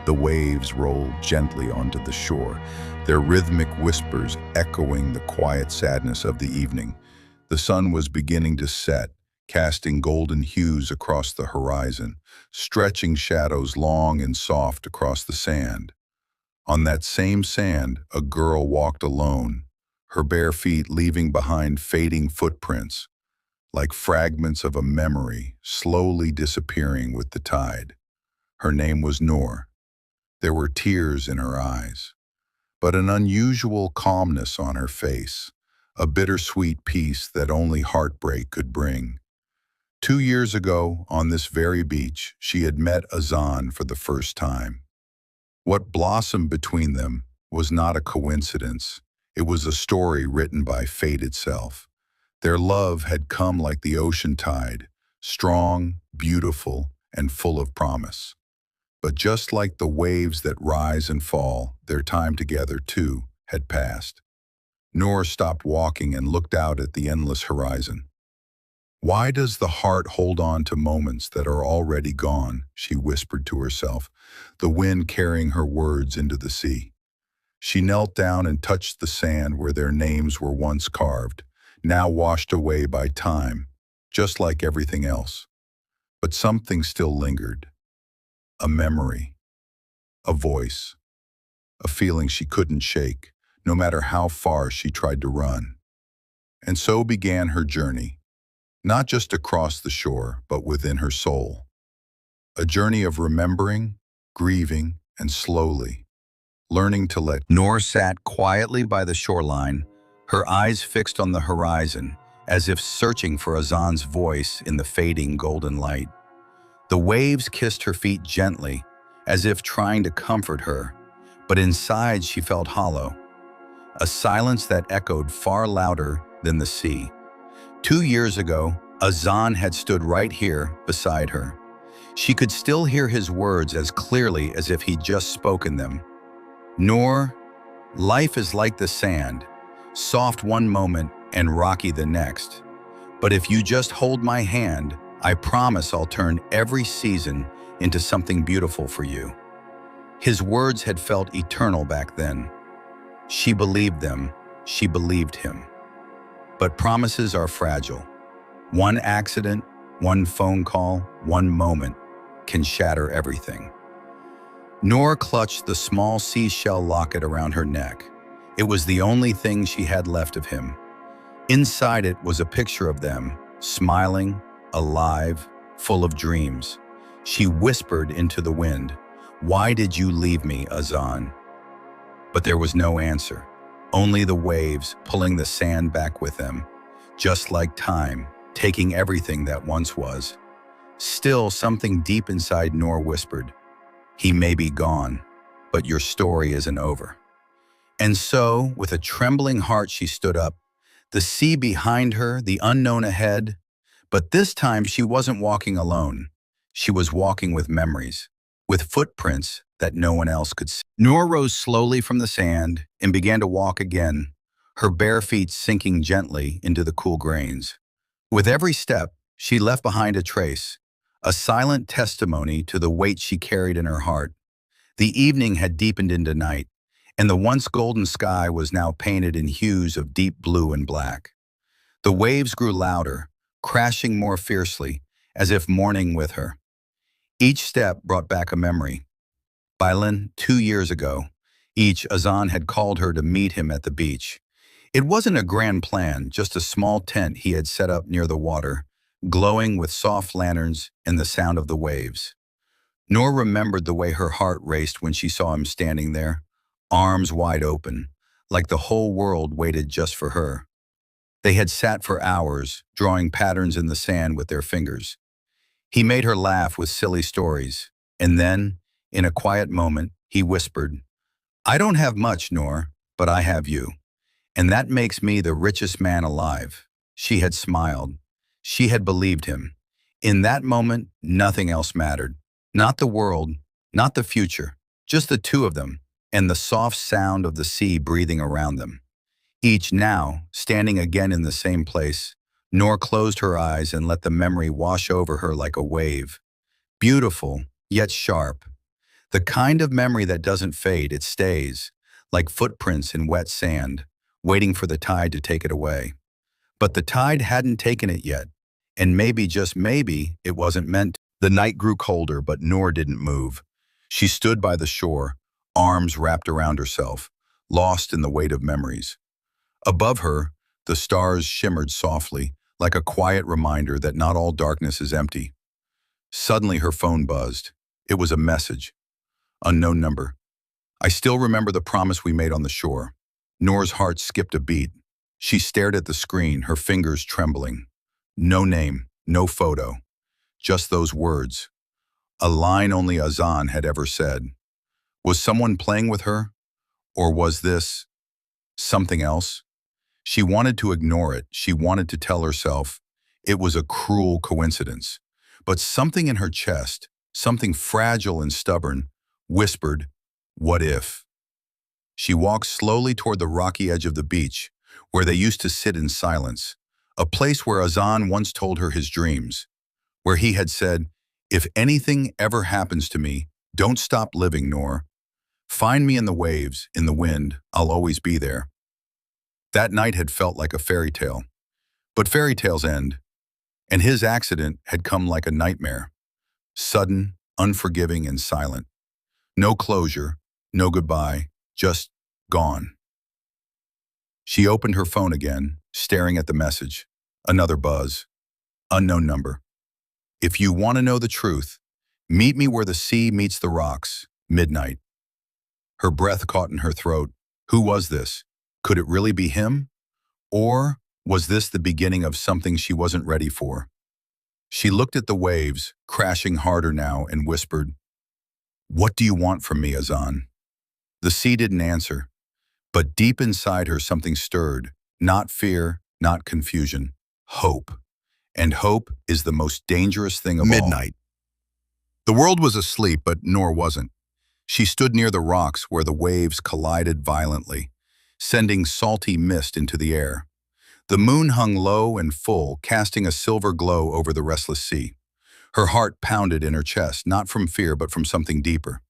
The waves rolled gently onto the shore, their rhythmic whispers echoing the quiet sadness of the evening. The sun was beginning to set, casting golden hues across the horizon, stretching shadows long and soft across the sand. On that same sand, a girl walked alone, her bare feet leaving behind fading footprints, like fragments of a memory slowly disappearing with the tide. Her name was Noor. There were tears in her eyes, but an unusual calmness on her face, a bittersweet peace that only heartbreak could bring. 2 years ago, on this very beach, she had met Azan for the first time. What blossomed between them was not a coincidence. It was a story written by fate itself. Their love had come like the ocean tide, strong, beautiful, and full of promise. But just like the waves that rise and fall, their time together, too, had passed. Noor stopped walking and looked out at the endless horizon. "Why does the heart hold on to moments that are already gone?" she whispered to herself, the wind carrying her words into the sea. She knelt down and touched the sand where their names were once carved, now washed away by time, just like everything else. But something still lingered. A memory, a voice, a feeling she couldn't shake, no matter how far she tried to run. And so began her journey, not just across the shore, but within her soul. A journey of remembering, grieving, and slowly learning to let. Noor sat quietly by the shoreline, her eyes fixed on the horizon, as if searching for Azan's voice in the fading golden light. The waves kissed her feet gently, as if trying to comfort her, but inside she felt hollow, a silence that echoed far louder than the sea. 2 years ago, Azan had stood right here beside her. She could still hear his words as clearly as if he'd just spoken them. "Noor, life is like the sand, soft one moment and rocky the next. But if you just hold my hand, I promise I'll turn every season into something beautiful for you." His words had felt eternal back then. She believed them, she believed him. But promises are fragile. One accident, one phone call, one moment can shatter everything. Noor clutched the small seashell locket around her neck. It was the only thing she had left of him. Inside it was a picture of them, smiling, alive, full of dreams. She whispered into the wind, "Why did you leave me, Azan?" But there was no answer, only the waves pulling the sand back with them, just like time, taking everything that once was. Still, something deep inside Noor whispered, "He may be gone, but your story isn't over." And so, with a trembling heart, she stood up, the sea behind her, the unknown ahead. But this time she wasn't walking alone. She was walking with memories, with footprints that no one else could see. Noor rose slowly from the sand and began to walk again, her bare feet sinking gently into the cool grains. With every step, she left behind a trace, a silent testimony to the weight she carried in her heart. The evening had deepened into night, and the once golden sky was now painted in hues of deep blue and black. The waves grew louder, crashing more fiercely, as if mourning with her. Each step brought back a memory. Bailan, 2 years ago, Azan had called her to meet him at the beach. It wasn't a grand plan, just a small tent he had set up near the water, glowing with soft lanterns and the sound of the waves. Noor remembered the way her heart raced when she saw him standing there, arms wide open, like the whole world waited just for her. They had sat for hours, drawing patterns in the sand with their fingers. He made her laugh with silly stories, and then, in a quiet moment, he whispered, "I don't have much, Noor, but I have you. And that makes me the richest man alive." She had smiled. She had believed him. In that moment, nothing else mattered. Not the world, not the future, just the two of them, and the soft sound of the sea breathing around them. Each now, standing again in the same place, Noor closed her eyes and let the memory wash over her like a wave. Beautiful, yet sharp. The kind of memory that doesn't fade, it stays, like footprints in wet sand, waiting for the tide to take it away. But the tide hadn't taken it yet, and maybe, just maybe, it wasn't meant to. The night grew colder, but Noor didn't move. She stood by the shore, arms wrapped around herself, lost in the weight of memories. Above her, the stars shimmered softly, like a quiet reminder that not all darkness is empty. Suddenly her phone buzzed. It was a message. Unknown number. I still remember the promise we made on the shore. Noor's heart skipped a beat. She stared at the screen, her fingers trembling. No name, no photo. Just those words. A line only Azan had ever said. Was someone playing with her? Or was this something else? She wanted to ignore it. She wanted to tell herself it was a cruel coincidence. But something in her chest, something fragile and stubborn, whispered, what if? She walked slowly toward the rocky edge of the beach, where they used to sit in silence, a place where Azan once told her his dreams, where he had said, if anything ever happens to me, don't stop living, Noor. Find me in the waves, in the wind, I'll always be there. That night had felt like a fairy tale. But fairy tales end, and his accident had come like a nightmare. Sudden, unforgiving, and silent. No closure, no goodbye, just gone. She opened her phone again, staring at the message. Another buzz. Unknown number. If you want to know the truth, meet me where the sea meets the rocks, midnight. Her breath caught in her throat. Who was this? Could it really be him? Or was this the beginning of something she wasn't ready for? She looked at the waves, crashing harder now, and whispered, what do you want from me, Azan? The sea didn't answer, but deep inside her something stirred, not fear, not confusion, hope. And hope is the most dangerous thing of all. Midnight. The world was asleep, but Noor wasn't. She stood near the rocks where the waves collided violently, sending salty mist into the air. The moon hung low and full, casting a silver glow over the restless sea. Her heart pounded in her chest, not from fear, but from something deeper.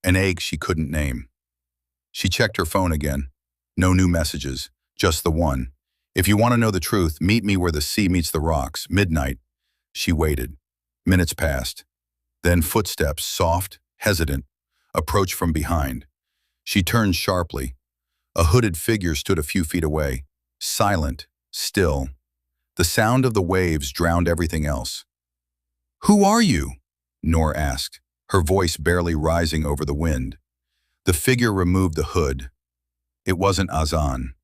An ache she couldn't name. She checked her phone again. No new messages, just the one. If you want to know the truth, meet me where the sea meets the rocks, midnight. She waited. Minutes passed. Then footsteps, soft, hesitant, approached from behind. She turned sharply. A hooded figure stood a few feet away, silent, still. The sound of the waves drowned everything else. Who are you? Noor asked, her voice barely rising over the wind. The figure removed the hood. It wasn't Azan.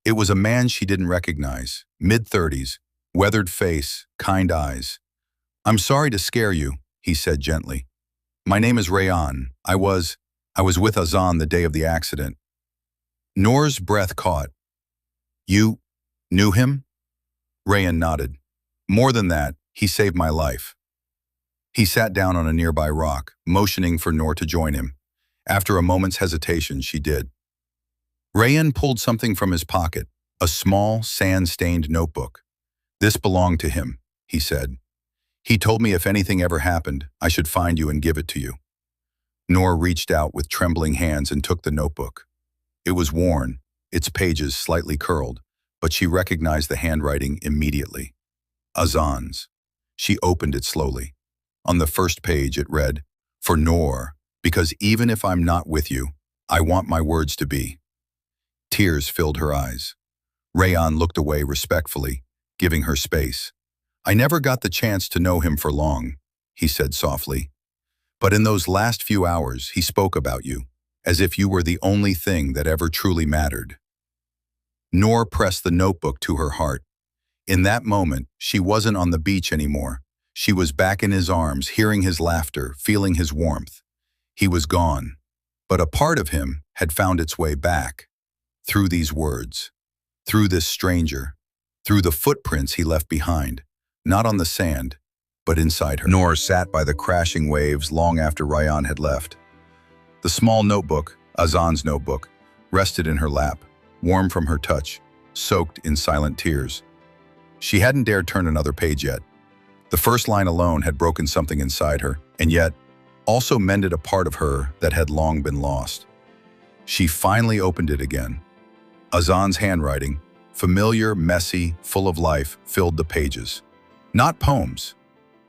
It was a man she didn't recognize, mid-30s, weathered face, kind eyes. I'm sorry to scare you, he said gently. My name is Rayan. I was with Azan the day of the accident. Noor's breath caught. You knew him? Rayan nodded. More than that, he saved my life. He sat down on a nearby rock, motioning for Noor to join him. After a moment's hesitation, she did. Rayan pulled something from his pocket, a small, sand-stained notebook. This belonged to him, he said. He told me if anything ever happened, I should find you and give it to you. Noor reached out with trembling hands and took the notebook. It was worn, its pages slightly curled, but she recognized the handwriting immediately. Azan's. She opened it slowly. On the first page it read, for Noor, because even if I'm not with you, I want my words to be. Tears filled her eyes. Rayan looked away respectfully, giving her space. I never got the chance to know him for long, he said softly. But in those last few hours, he spoke about you, as if you were the only thing that ever truly mattered. Noor pressed the notebook to her heart. In that moment, she wasn't on the beach anymore. She was back in his arms, hearing his laughter, feeling his warmth. He was gone, but a part of him had found its way back. Through these words, through this stranger, through the footprints he left behind, not on the sand, but inside her. Noor sat by the crashing waves long after Rayan had left. The small notebook, Azan's notebook, rested in her lap, warm from her touch, soaked in silent tears. She hadn't dared turn another page yet. The first line alone had broken something inside her, and yet, also mended a part of her that had long been lost. She finally opened it again. Azan's handwriting, familiar, messy, full of life, filled the pages. Not poems,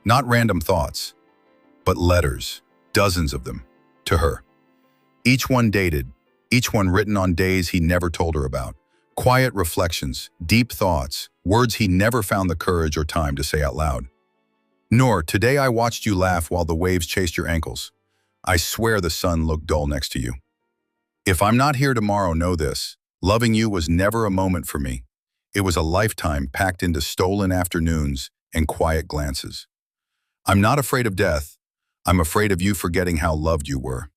not random thoughts, but letters, dozens of them, to her. Each one dated, each one written on days he never told her about. Quiet reflections, deep thoughts, words he never found the courage or time to say out loud. Noor, today I watched you laugh while the waves chased your ankles. I swear the sun looked dull next to you. If I'm not here tomorrow, know this. Loving you was never a moment for me. It was a lifetime packed into stolen afternoons and quiet glances. I'm not afraid of death. I'm afraid of you forgetting how loved you were.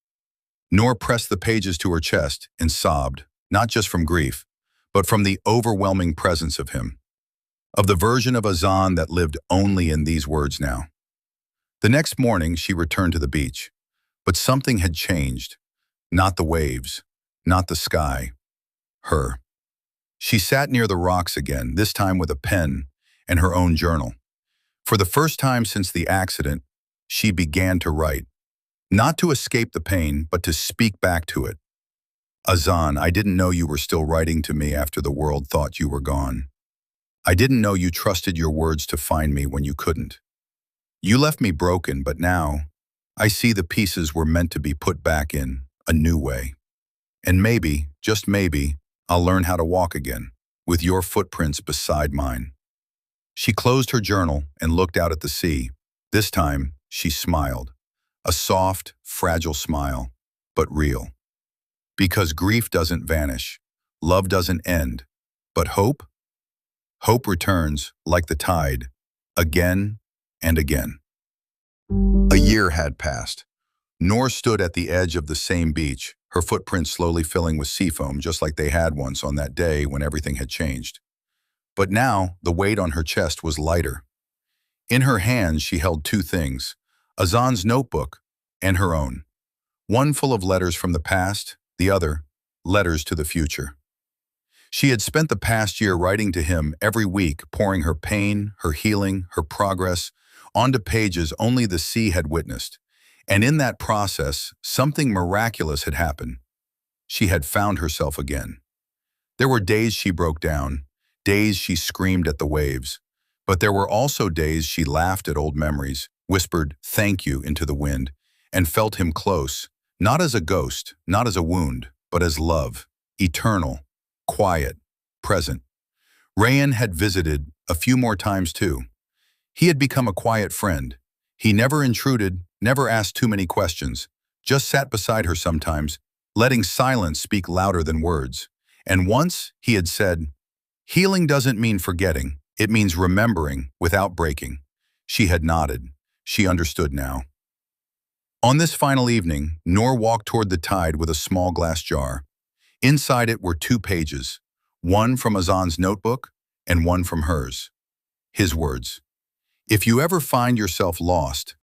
Noor pressed the pages to her chest and sobbed, not just from grief, but from the overwhelming presence of him. Of the version of Azan that lived only in these words now. The next morning, she returned to the beach. But something had changed. Not the waves, not the sky. Her. She sat near the rocks again, this time with a pen and her own journal. For the first time since the accident, she began to write. Not to escape the pain, but to speak back to it. Azan, I didn't know you were still writing to me after the world thought you were gone. I didn't know you trusted your words to find me when you couldn't. You left me broken, but now I see the pieces were meant to be put back in a new way. And maybe, just maybe, I'll learn how to walk again, with your footprints beside mine. She closed her journal and looked out at the sea. This time, she smiled. A soft, fragile smile, but real. Because grief doesn't vanish, love doesn't end, but hope? Hope returns, like the tide, again and again. A year had passed. Noor stood at the edge of the same beach, her footprints slowly filling with sea foam just like they had once on that day when everything had changed. But now, the weight on her chest was lighter. In her hands, she held two things, Azan's notebook and her own. One full of letters from the past, the other, letters to the future. She had spent the past year writing to him every week, pouring her pain, her healing, her progress, onto pages only the sea had witnessed. And in that process, something miraculous had happened. She had found herself again. There were days she broke down, days she screamed at the waves, but there were also days she laughed at old memories, whispered "thank you" into the wind, and felt him close, not as a ghost, not as a wound, but as love, eternal, quiet, present. Rayan had visited a few more times too. He had become a quiet friend. He never intruded, never asked too many questions, just sat beside her sometimes, letting silence speak louder than words. And once he had said, "Healing doesn't mean forgetting, it means remembering without breaking." She had nodded. She understood now. On this final evening, Noor walked toward the tide with a small glass jar. Inside it were two pages, one from Azan's notebook and one from hers. His words. If you ever find yourself lost,